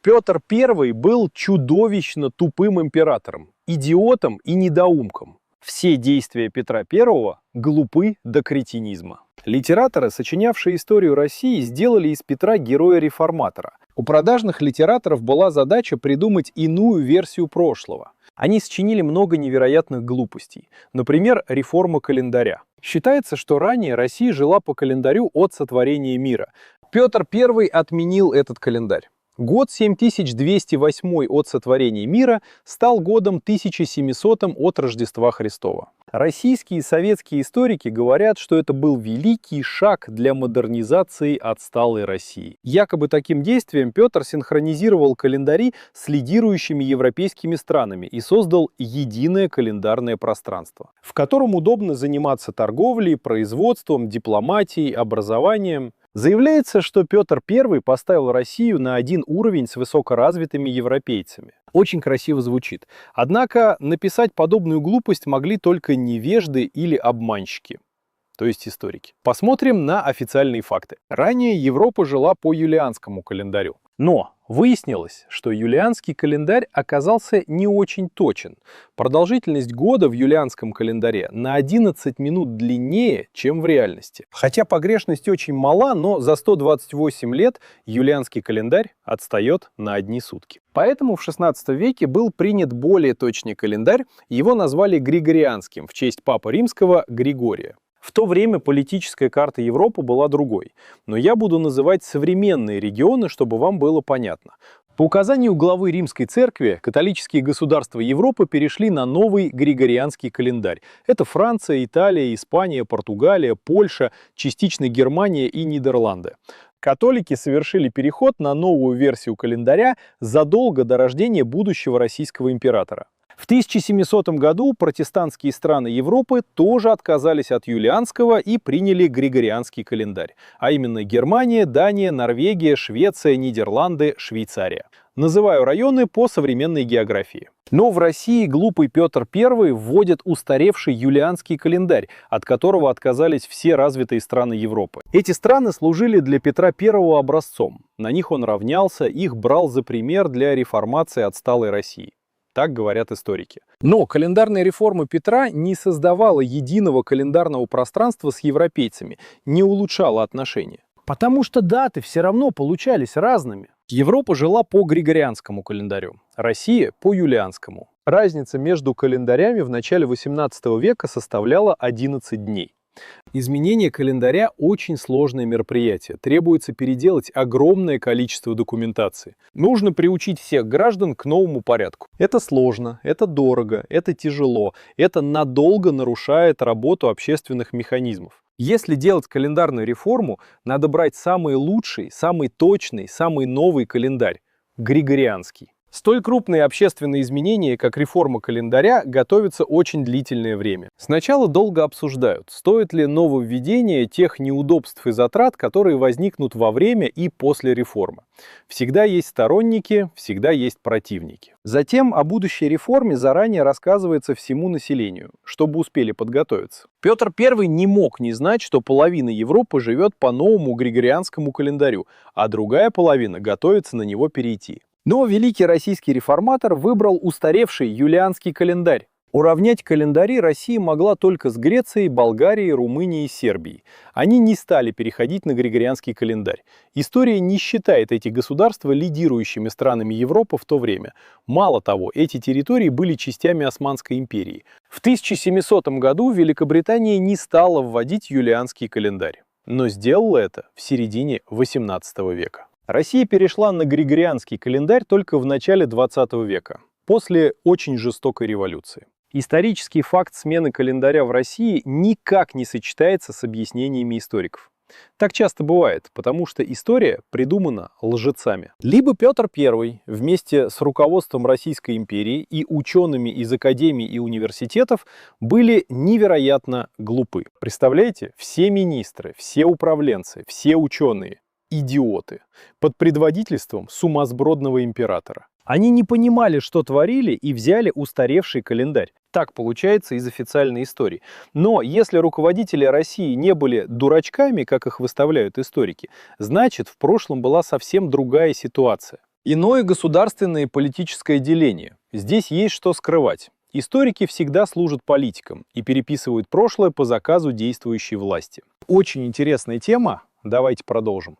Петр I был чудовищно тупым императором, идиотом и недоумком. Все действия Петра I глупы до кретинизма. Литераторы, сочинявшие историю России, сделали из Петра героя-реформатора. У продажных литераторов была задача придумать иную версию прошлого. Они сочинили много невероятных глупостей. Например, реформа календаря. Считается, что ранее Россия жила по календарю от сотворения мира. Петр I отменил этот календарь. Год 7208 от сотворения мира стал годом 1700 от Рождества Христова. Российские и советские историки говорят, что это был великий шаг для модернизации отсталой России. Якобы таким действием Петр синхронизировал календари с лидирующими европейскими странами и создал единое календарное пространство, в котором удобно заниматься торговлей, производством, дипломатией, образованием. Заявляется, что Петр I поставил Россию на один уровень с высокоразвитыми европейцами. Очень красиво звучит. Однако написать подобную глупость могли только невежды или обманщики, то есть историки. Посмотрим на официальные факты. Ранее Европа жила по юлианскому календарю. Но выяснилось, что юлианский календарь оказался не очень точен. Продолжительность года в юлианском календаре на 11 минут длиннее, чем в реальности. Хотя погрешность очень мала, но за 128 лет юлианский календарь отстает на одни сутки. Поэтому в XVI веке был принят более точный календарь, его назвали Григорианским в честь Папы Римского Григория. В то время политическая карта Европы была другой, но я буду называть современные регионы, чтобы вам было понятно. По указанию главы Римской церкви, католические государства Европы перешли на новый Григорианский календарь. Это Франция, Италия, Испания, Португалия, Польша, частично Германия и Нидерланды. Католики совершили переход на новую версию календаря задолго до рождения будущего российского императора. В 1700 году протестантские страны Европы тоже отказались от юлианского и приняли Григорианский календарь, а именно Германия, Дания, Норвегия, Швеция, Нидерланды, Швейцария. Называю районы по современной географии. Но в России глупый Петр I вводит устаревший юлианский календарь, от которого отказались все развитые страны Европы. Эти страны служили для Петра I образцом. На них он равнялся, их брал за пример для реформации отсталой России. Так говорят историки. Но календарная реформа Петра не создавала единого календарного пространства с европейцами, не улучшала отношения. Потому что даты все равно получались разными. Европа жила по Григорианскому календарю, Россия по юлианскому. Разница между календарями в начале XVIII века составляла 11 дней. Изменение календаря – очень сложное мероприятие. Требуется переделать огромное количество документации. Нужно приучить всех граждан к новому порядку. Это сложно, это дорого, это тяжело, это надолго нарушает работу общественных механизмов. Если делать календарную реформу, надо брать самый лучший, самый точный, самый новый календарь – Григорианский. Столь крупные общественные изменения, как реформа календаря, готовятся очень длительное время. Сначала долго обсуждают, стоит ли нововведение тех неудобств и затрат, которые возникнут во время и после реформы. Всегда есть сторонники, всегда есть противники. Затем о будущей реформе заранее рассказывается всему населению, чтобы успели подготовиться. Петр I не мог не знать, что половина Европы живет по новому Григорианскому календарю, а другая половина готовится на него перейти. Но великий российский реформатор выбрал устаревший юлианский календарь. Уравнять календари Россия могла только с Грецией, Болгарией, Румынией и Сербией. Они не стали переходить на Григорианский календарь. История не считает эти государства лидирующими странами Европы в то время. Мало того, эти территории были частями Османской империи. В 1700 году Великобритания не стала вводить юлианский календарь, но сделала это в середине XVIII века. Россия перешла на Григорианский календарь только в начале 20 века, после очень жестокой революции. Исторический факт смены календаря в России никак не сочетается с объяснениями историков. Так часто бывает, потому что история придумана лжецами. Либо Петр I вместе с руководством Российской империи и учеными из академий и университетов были невероятно глупы. Представляете, все министры, все управленцы, все ученые идиоты под предводительством сумасбродного императора. Они не понимали, что творили, и взяли устаревший календарь. Так получается из официальной истории. Но если руководители России не были дурачками, как их выставляют историки, значит, в прошлом была совсем другая ситуация. Иное государственное и политическое деление. Здесь есть что скрывать. Историки всегда служат политикам и переписывают прошлое по заказу действующей власти. Очень интересная тема. Давайте продолжим.